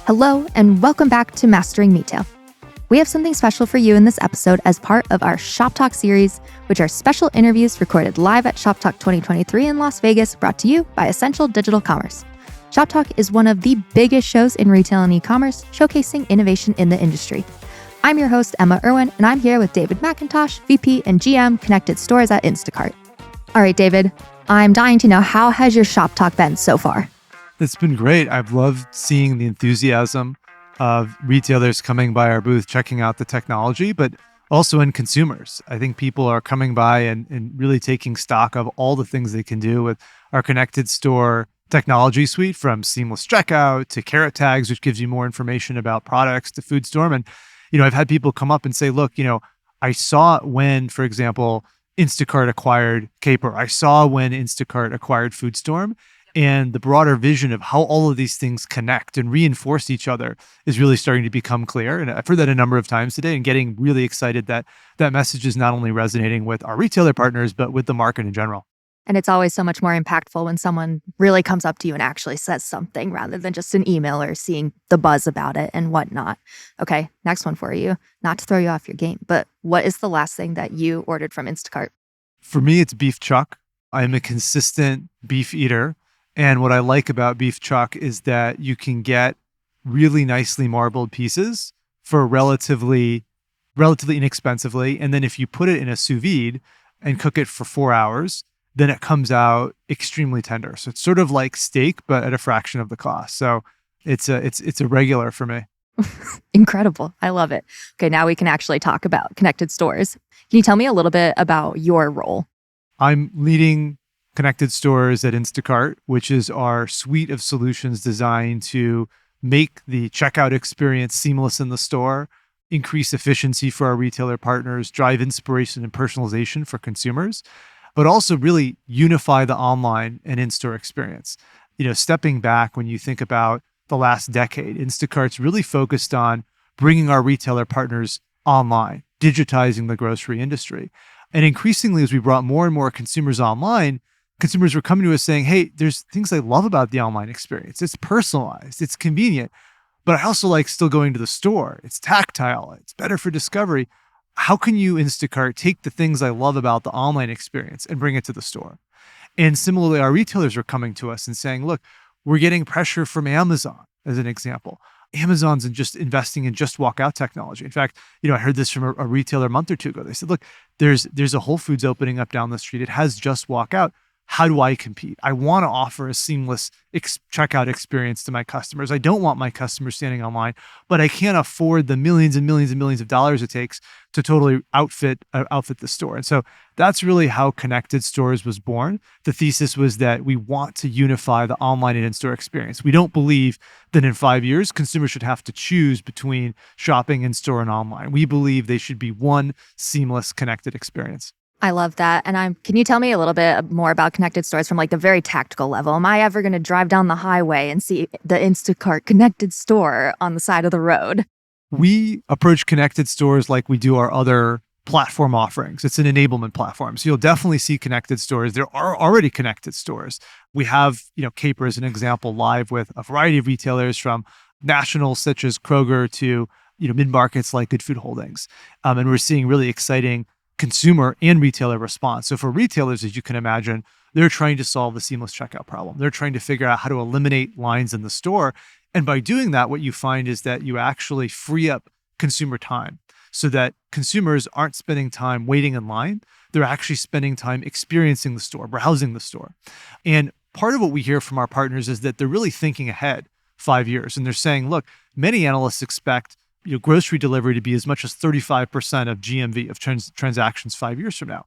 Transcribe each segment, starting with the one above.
Hello, and welcome back to Mastering Metail. We have something special for you in this episode as part of our ShopTalk Series, which are special interviews recorded live at ShopTalk 2023 in Las Vegas, brought to you by Essential Digital Commerce. ShopTalk is one of the biggest shows in retail and e-commerce, showcasing innovation in the industry. I'm your host, Emma Irwin, and I'm here with David McIntosh, VP and GM Connected Stores at Instacart. All right, David, I'm dying to know, how has your ShopTalk been so far? It's been great. I've loved seeing the enthusiasm of retailers coming by our booth, checking out the technology, but also in consumers. I think people are coming by and really taking stock of all the things they can do with our connected store technology suite, from seamless checkout to carrot tags, which gives you more information about products, to FoodStorm. And, I've had people come up and say, look, I saw when, for example, Instacart acquired Caper. I saw when Instacart acquired FoodStorm. And the broader vision of how all of these things connect and reinforce each other is really starting to become clear. And I've heard that a number of times today, and getting really excited that that message is not only resonating with our retailer partners, but with the market in general. And it's always so much more impactful when someone really comes up to you and actually says something rather than just an email or seeing the buzz about it and whatnot. Okay, next one for you. Not to throw you off your game, but what is the last thing that you ordered from Instacart? For me, it's beef chuck. I'm a consistent beef eater. And what I like about beef chuck is that you can get really nicely marbled pieces for relatively inexpensively. And then if you put it in a sous vide and cook it for 4 hours, then it comes out extremely tender. So it's sort of like steak, but at a fraction of the cost. So it's a regular for me. Incredible. I love it. Okay, now we can actually talk about connected stores. Can you tell me a little bit about your role? I'm leading Connected Stores at Instacart, which is our suite of solutions designed to make the checkout experience seamless in the store, increase efficiency for our retailer partners, drive inspiration and personalization for consumers, but also really unify the online and in-store experience. Stepping back, when you think about the last decade, Instacart's really focused on bringing our retailer partners online, digitizing the grocery industry. And increasingly, as we brought more and more consumers online, consumers were coming to us saying, hey, there's things I love about the online experience. It's personalized, it's convenient, but I also like still going to the store. It's tactile, it's better for discovery. How can you, Instacart, take the things I love about the online experience and bring it to the store? And similarly, our retailers are coming to us and saying, look, we're getting pressure from Amazon, as an example. Amazon's just investing in just walkout technology. In fact, I heard this from a retailer a month or two ago. They said, look, there's a Whole Foods opening up down the street. It has just walkout. How do I compete? I want to offer a seamless checkout experience to my customers. I don't want my customers standing online, but I can't afford the millions and millions and millions of dollars it takes to totally outfit the store. And so that's really how Connected Stores was born. The thesis was that we want to unify the online and in-store experience. We don't believe that in 5 years, consumers should have to choose between shopping in-store and online. We believe they should be one seamless connected experience. I love that. And can you tell me a little bit more about connected stores from like the very tactical level? Am I ever going to drive down the highway and see the Instacart connected store on the side of the road? We approach connected stores like we do our other platform offerings. It's an enablement platform. So you'll definitely see connected stores. There are already connected stores. We have, Caper as an example, live with a variety of retailers, from nationals such as Kroger to, mid-markets like Good Food Holdings. And we're seeing really exciting consumer and retailer response. So for retailers, as you can imagine, they're trying to solve the seamless checkout problem. They're trying to figure out how to eliminate lines in the store. And by doing that, what you find is that you actually free up consumer time so that consumers aren't spending time waiting in line. They're actually spending time experiencing the store, browsing the store. And part of what we hear from our partners is that they're really thinking ahead 5 years. And they're saying, look, many analysts expect grocery delivery to be as much as 35% of GMV, of transactions 5 years from now.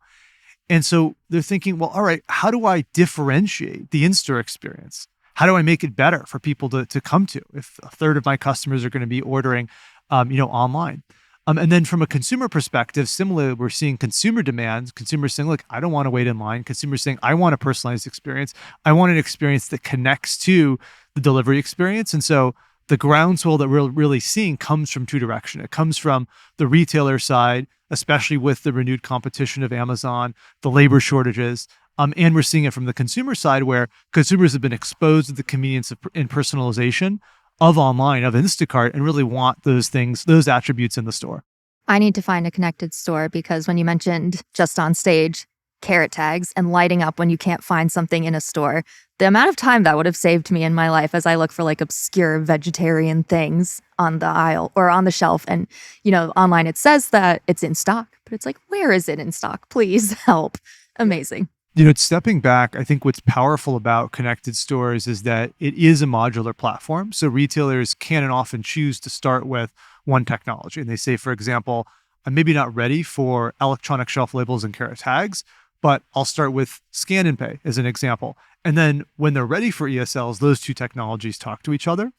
And so they're thinking, well, all right, how do I differentiate the in-store experience? How do I make it better for people to come to if a third of my customers are going to be ordering, online? And then from a consumer perspective, similarly, we're seeing consumer demands. Consumers saying, look, I don't want to wait in line. Consumers saying, I want a personalized experience. I want an experience that connects to the delivery experience. And so the groundswell that we're really seeing comes from two directions. It comes from the retailer side, especially with the renewed competition of Amazon, the labor shortages. And we're seeing it from the consumer side, where consumers have been exposed to the convenience of in personalization of online, of Instacart, and really want those things, those attributes in the store. I need to find a connected store because when you mentioned just on stage, carrot tags and lighting up when you can't find something in a store, the amount of time that would have saved me in my life as I look for like obscure vegetarian things on the aisle or on the shelf. And, online it says that it's in stock, but it's like, where is it in stock? Please help. Amazing. Stepping back, I think what's powerful about connected stores is that it is a modular platform. So retailers can and often choose to start with one technology. And they say, for example, I'm maybe not ready for electronic shelf labels and carrot tags, but I'll start with scan and pay as an example. And then when they're ready for ESLs, those two technologies talk to each other.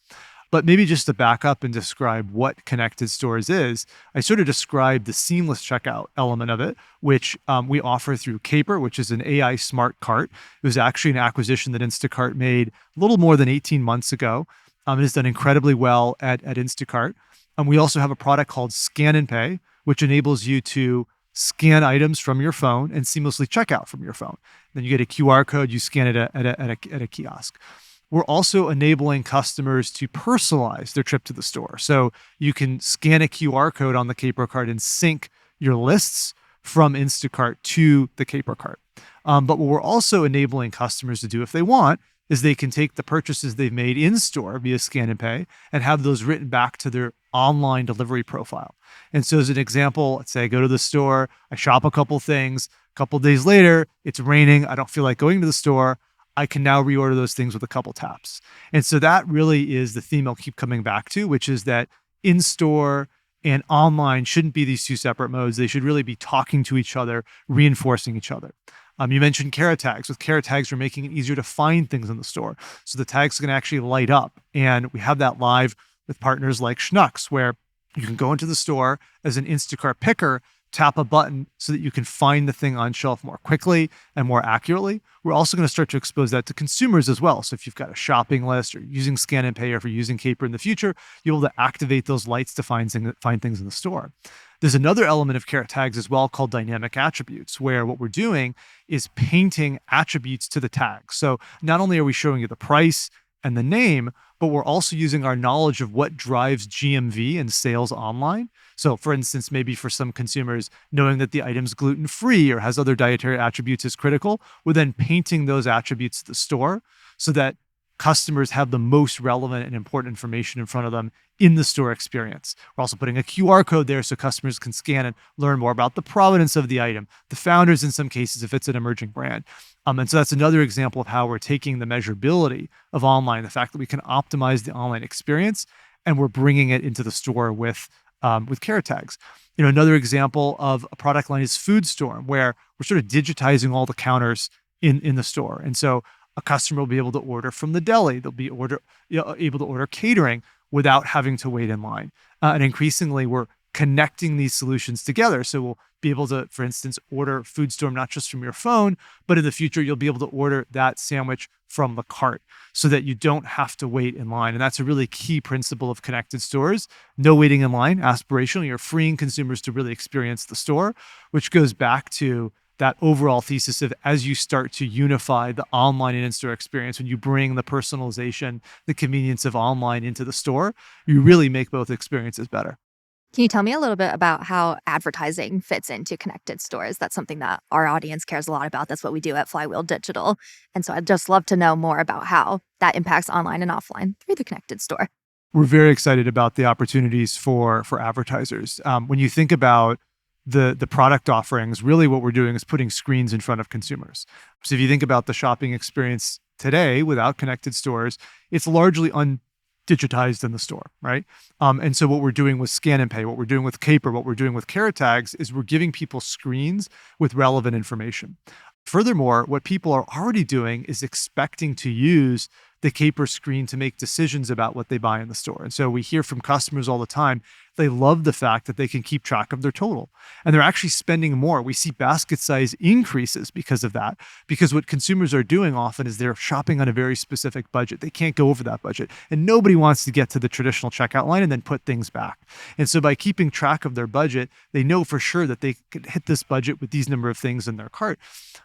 But maybe just to back up and describe what connected stores is, I sort of described the seamless checkout element of it, which we offer through Caper, which is an AI smart cart. It was actually an acquisition that Instacart made a little more than 18 months ago. It has done incredibly well at Instacart. We also have a product called Scan and Pay, which enables you to scan items from your phone and seamlessly check out from your phone. Then you get a QR code, you scan it at a kiosk. We're also enabling customers to personalize their trip to the store. So you can scan a QR code on the Caper card and sync your lists from Instacart to the Caper cart. But what we're also enabling customers to do if they want is they can take the purchases they've made in store via Scan and Pay and have those written back to their online delivery profile. And so as an example, let's say I go to the store, I shop a couple things, a couple days later, it's raining, I don't feel like going to the store, I can now reorder those things with a couple taps. And so that really is the theme I'll keep coming back to, which is that in-store and online shouldn't be these two separate modes. They should really be talking to each other, reinforcing each other. You mentioned carrot tags. With carrot tags, we're making it easier to find things in the store. So the tags can actually light up. And we have that live with partners like Schnucks, where you can go into the store as an Instacart picker, tap a button so that you can find the thing on shelf more quickly and more accurately. We're also going to start to expose that to consumers as well. So if you've got a shopping list or using Scan and Pay, or if you're using Caper in the future, you'll be able to activate those lights to find things in the store. There's another element of carrot tags as well called dynamic attributes, where what we're doing is painting attributes to the tag. So not only are we showing you the price and the name, but we're also using our knowledge of what drives GMV and sales online. So for instance, maybe for some consumers, knowing that the item's gluten-free or has other dietary attributes is critical. We're then painting those attributes to the store so that customers have the most relevant and important information in front of them in the store experience. We're also putting a QR code there so customers can scan and learn more about the provenance of the item, the founders in some cases if it's an emerging brand. And so that's another example of how we're taking the measurability of online, the fact that we can optimize the online experience, and we're bringing it into the store with carrot tags. Another example of a product line is FoodStorm, where we're sort of digitizing all the counters in the store. And so a customer will be able to order from the deli. They'll be able to order catering without having to wait in line. And increasingly, we're connecting these solutions together. So we'll be able to, for instance, order FoodStorm not just from your phone, but in the future, you'll be able to order that sandwich from the cart so that you don't have to wait in line. And that's a really key principle of connected stores. No waiting in line. Aspirationally, you're freeing consumers to really experience the store, which goes back to that overall thesis of as you start to unify the online and in-store experience, when you bring the personalization, the convenience of online into the store, you really make both experiences better. Can you tell me a little bit about how advertising fits into connected stores? That's something that our audience cares a lot about. That's what we do at Flywheel Digital. And so I'd just love to know more about how that impacts online and offline through the connected store. We're very excited about the opportunities for advertisers. When you think about the product offerings, really what we're doing is putting screens in front of consumers. So if you think about the shopping experience today without connected stores, it's largely digitized in the store, right? And so what we're doing with Scan and Pay, what we're doing with Caper, what we're doing with carrot tags is we're giving people screens with relevant information. Furthermore, what people are already doing is expecting to use the Caper screen to make decisions about what they buy in the store. And so we hear from customers all the time, they love the fact that they can keep track of their total. And they're actually spending more. We see basket size increases because of that, because what consumers are doing often is they're shopping on a very specific budget. They can't go over that budget. And nobody wants to get to the traditional checkout line and then put things back. And so by keeping track of their budget, they know for sure that they could hit this budget with these number of things in their cart.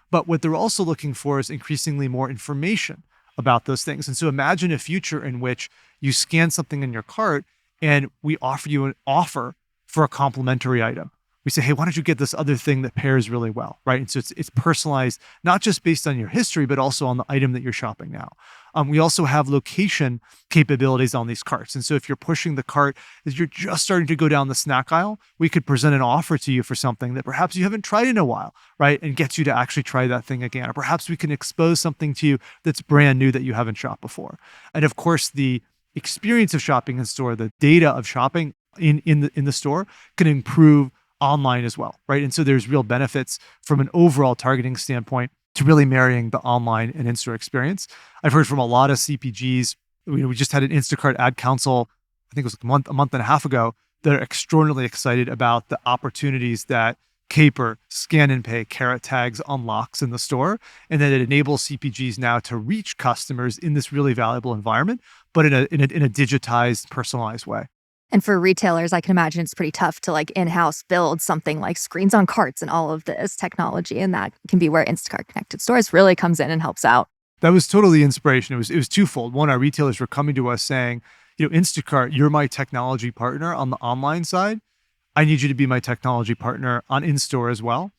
But what they're also looking for is increasingly more information about those things. And so imagine a future in which you scan something in your cart and we offer you an offer for a complimentary item. We say, hey, why don't you get this other thing that pairs really well, right? And so it's personalized, not just based on your history, but also on the item that you're shopping now. We also have location capabilities on these carts. And so if you're pushing the cart, as you're just starting to go down the snack aisle, we could present an offer to you for something that perhaps you haven't tried in a while, right? And get you to actually try that thing again. Or perhaps we can expose something to you that's brand new that you haven't shopped before. And of course, the experience of shopping in store, the data of shopping in the store can improve online as well, right? And so there's real benefits from an overall targeting standpoint to really marrying the online and in-store experience. I've heard from a lot of CPGs. We just had an Instacart ad council, I think it was a month and a half ago, that are extraordinarily excited about the opportunities that Caper, Scan and Pay, Carrot Tags unlocks in the store, and that it enables CPGs now to reach customers in this really valuable environment, but in a digitized, personalized way. And for retailers, I can imagine it's pretty tough to in-house build something like screens on carts and all of this technology. And that can be where Instacart Connected Stores really comes in and helps out. That was totally the inspiration. It was twofold. One, our retailers were coming to us saying, Instacart, you're my technology partner on the online side. I need you to be my technology partner on in-store as well.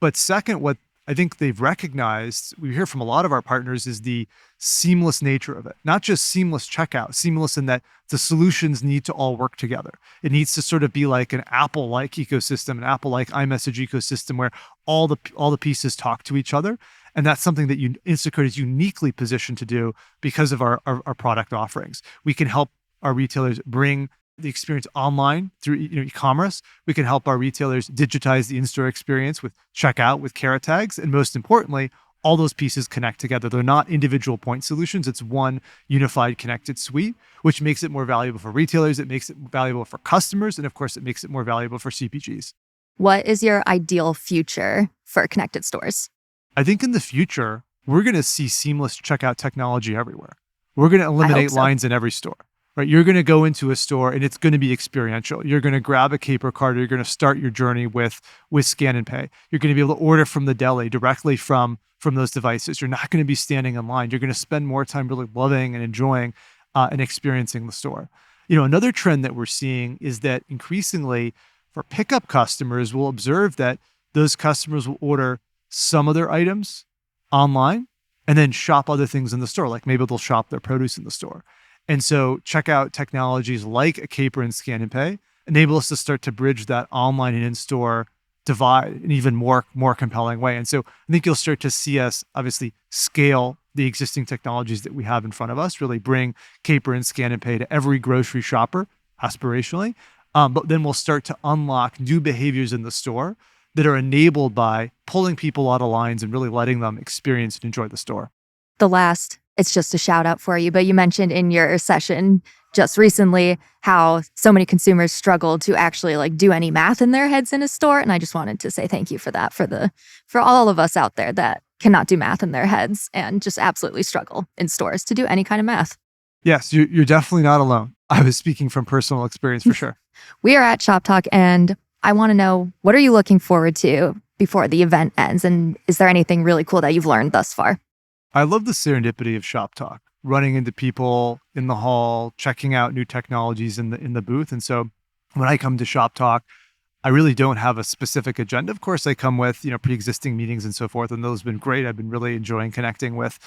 But second, what I think they've recognized, we hear from a lot of our partners, is the seamless nature of it. Not just seamless checkout, seamless in that the solutions need to all work together. It needs to sort of be like an Apple-like ecosystem, an Apple-like iMessage ecosystem where all the pieces talk to each other. And that's something that Instacart is uniquely positioned to do because of our product offerings. We can help our retailers bring the experience online through e-commerce. We can help our retailers digitize the in-store experience with checkout, with Carrot Tags, and most importantly, all those pieces connect together. They're not individual point solutions. It's one unified connected suite, which makes it more valuable for retailers. It makes it valuable for customers. And of course, it makes it more valuable for CPGs. What is your ideal future for connected stores? I think in the future, we're going to see seamless checkout technology everywhere. We're going to eliminate lines in every store. Right, you're going to go into a store and it's going to be experiential. You're going to grab a Caper card. Or you're going to start your journey with Scan and Pay. You're going to be able to order from the deli directly from those devices. You're not going to be standing in line. You're going to spend more time really loving and enjoying and experiencing the store. Another trend that we're seeing is that increasingly for pickup customers, we'll observe that those customers will order some of their items online and then shop other things in the store. Like maybe they'll shop their produce in the store. And so checkout technologies like a Caper and Scan and Pay enable us to start to bridge that online and in-store divide in an even more compelling way. And so I think you'll start to see us obviously scale the existing technologies that we have in front of us, really bring Caper and Scan and Pay to every grocery shopper aspirationally. But then we'll start to unlock new behaviors in the store that are enabled by pulling people out of lines and really letting them experience and enjoy the store. It's just a shout out for you, but you mentioned in your session just recently how so many consumers struggle to actually do any math in their heads in a store. And I just wanted to say thank you for that, for all of us out there that cannot do math in their heads and just absolutely struggle in stores to do any kind of math. Yes, you're definitely not alone. I was speaking from personal experience for sure. We are at ShopTalk and I want to know, what are you looking forward to before the event ends? And is there anything really cool that you've learned thus far? I love the serendipity of ShopTalk, running into people in the hall, checking out new technologies in the booth. And so when I come to ShopTalk, I really don't have a specific agenda. Of course, I come with, pre-existing meetings and so forth, and those have been great. I've been really enjoying connecting with,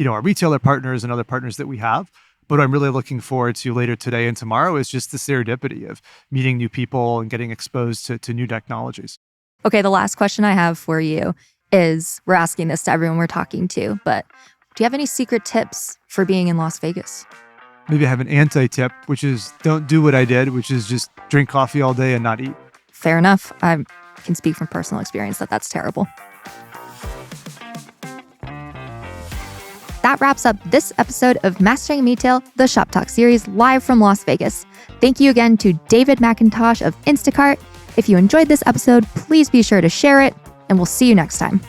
our retailer partners and other partners that we have. But what I'm really looking forward to later today and tomorrow is just the serendipity of meeting new people and getting exposed to new technologies. Okay, the last question I have for you is, we're asking this to everyone we're talking to, but do you have any secret tips for being in Las Vegas? Maybe I have an anti-tip, which is don't do what I did, which is just drink coffee all day and not eat. Fair enough. I can speak from personal experience that that's terrible. That wraps up this episode of Mastering Metail, the ShopTalk series, live from Las Vegas. Thank you again to David McIntosh of Instacart. If you enjoyed this episode, please be sure to share it, and we'll see you next time.